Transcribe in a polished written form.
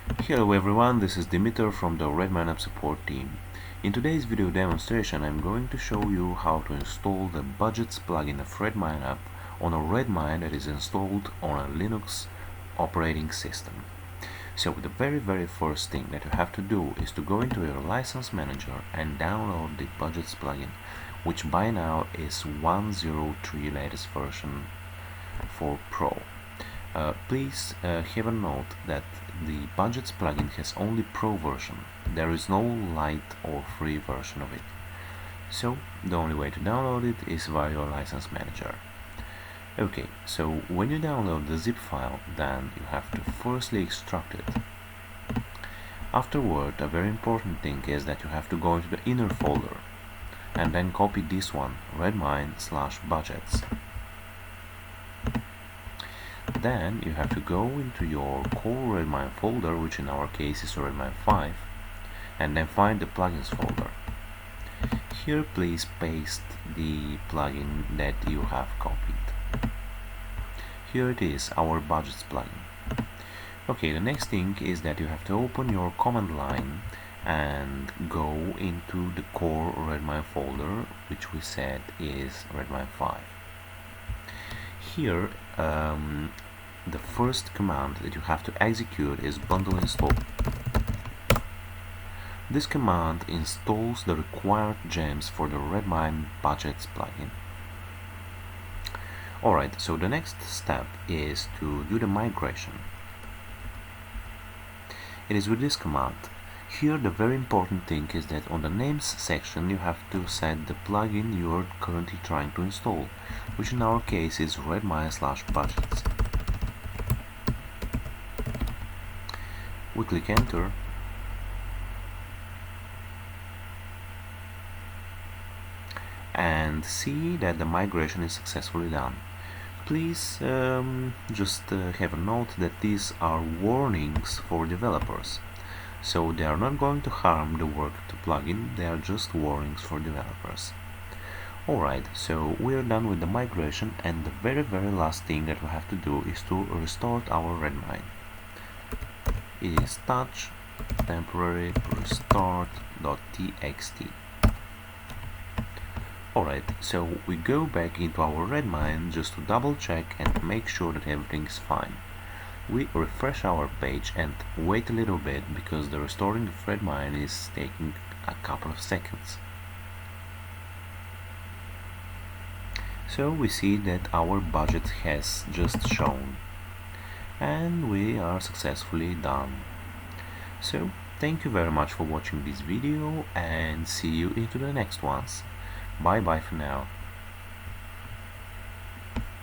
Hello everyone, this is Dimitar from the RedmineUP support team. In today's video demonstration I'm going to show you how to install the Budgets plugin of RedmineUP on a Redmine that is installed on a Linux operating system. So the very first thing that you have to do is to go into your license manager and download the Budgets plugin, which by now is 1.03 latest version for Pro. Please have a note that the Budgets plugin has only Pro version. There is no light or free version of it. So the only way to download it is via your license manager. Okay, so when you download the zip file, then you have to firstly extract it. Afterward, a very important thing is that you have to go into the inner folder and then copy this one, redmine/budgets. Then you have to go into your core Redmine folder, which in our case is Redmine 5, and then find the plugins folder. Here please paste the plugin that you have copied. Here it is, our Budgets plugin. Okay, the next thing is that you have to open your command line and go into the core Redmine folder, which we said is Redmine 5. Here the first command that you have to execute is bundle install. This command installs the required gems for the Redmine Budgets plugin. Alright, so the next step is to do the migration. It is with this command. Here the very important thing is that on the names section you have to set the plugin you are currently trying to install, which in our case is Redmine/budgets. We click enter and see that the migration is successfully done. Please just have a note that these are warnings for developers, so they are not going to harm the work of the plugin, they are just warnings for developers. Alright, so we are done with the migration, and the very last thing that we have to do is to restore our Redmine. It is touch temporary restart.txt. Alright, so we go back into our Redmine just to double check and make sure that everything is fine. We refresh our page and wait a little bit because the restoring of Redmine is taking a couple of seconds. So we see that our budget has just shown and we are successfully done. So thank you very much for watching this video and see you into the next ones. Bye bye for now.